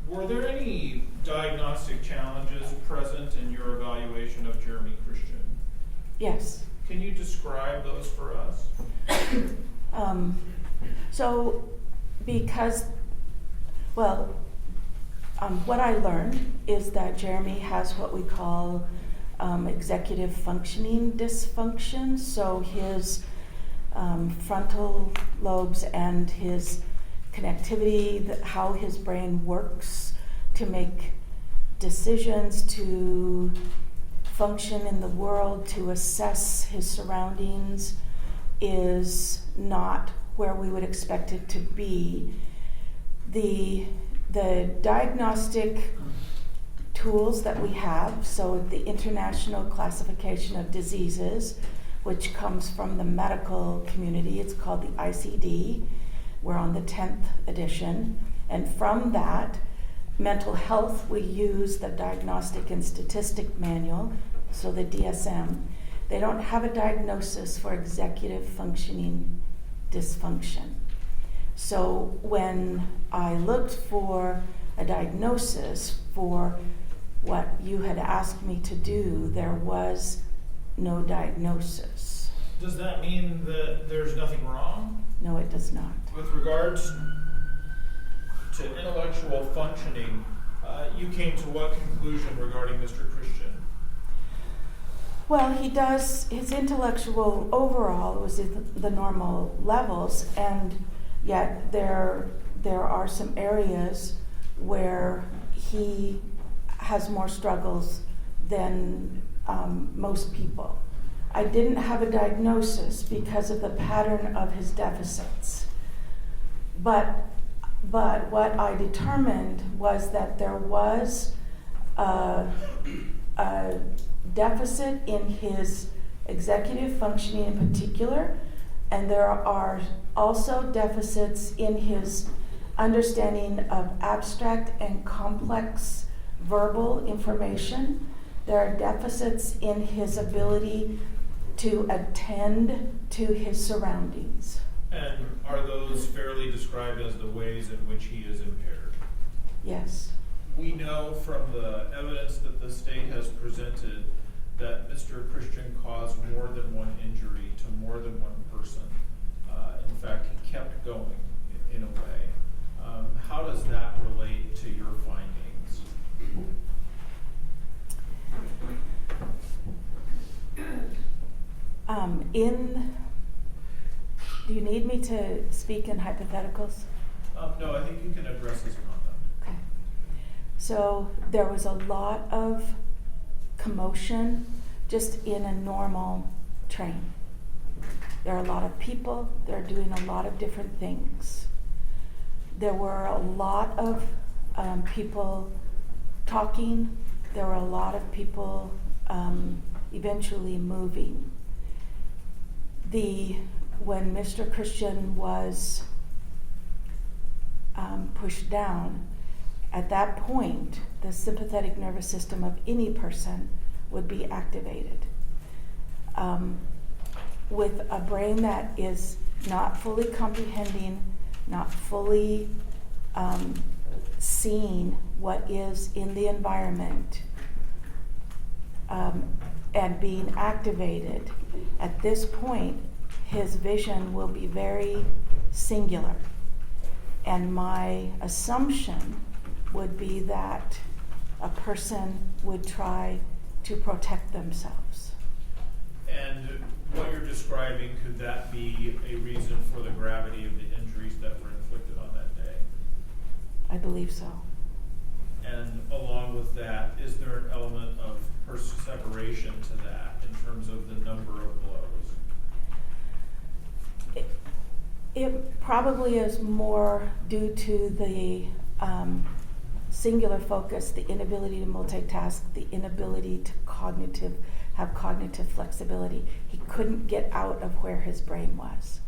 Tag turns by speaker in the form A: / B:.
A: Were there any diagnostic challenges present in your evaluation of Jeremy Christian?
B: Yes.
A: Can you describe those for us?
B: So, because, well, what I learned is that Jeremy has what we call executive functioning dysfunction. So his frontal lobes and his connectivity, how his brain works to make decisions, to function in the world, to assess his surroundings, is not where we would expect it to be. The diagnostic tools that we have, so the International Classification of Diseases, which comes from the medical community, it's called the ICD. We're on the 10th edition, and from that, mental health, we use the Diagnostic and Statistic Manual, so the DSM. They don't have a diagnosis for executive functioning dysfunction. So when I looked for a diagnosis for what you had asked me to do, there was no diagnosis.
A: Does that mean that there's nothing wrong?
B: No, it does not.
A: With regards to intellectual functioning, you came to what conclusion regarding Mr. Christian?
B: Well, he does, his intellectual overall was at the normal levels, and yet there are some areas where he has more struggles than most people. I didn't have a diagnosis because of the pattern of his deficits. But what I determined was that there was a deficit in his executive functioning in particular, and there are also deficits in his understanding of abstract and complex verbal information. There are deficits in his ability to attend to his surroundings.
A: And are those fairly described as the ways in which he is impaired?
B: Yes.
A: We know from the evidence that the state has presented that Mr. Christian caused more than one injury to more than one person. In fact, he kept going in a way. How does that relate to your findings?
B: Do you need me to speak in hypotheticals?
A: No, I think you can address his conduct.
B: Okay. So there was a lot of commotion just in a normal train. There are a lot of people, they're doing a lot of different things. There were a lot of people talking, there were a lot of people eventually moving. When Mr. Christian was pushed down, at that point, the sympathetic nervous system of any person would be activated. With a brain that is not fully comprehending, not fully seeing what is in the environment, and being activated, at this point, his vision will be very singular. And my assumption would be that a person would try to protect themselves.
A: And what you're describing, could that be a reason for the gravity of the injuries that were inflicted on that day?
B: I believe so.
A: And along with that, is there an element of separation to that in terms of the number of blows?
B: It probably is more due to the singular focus, the inability to multitask, the inability to have cognitive flexibility. He couldn't get out of where his brain was.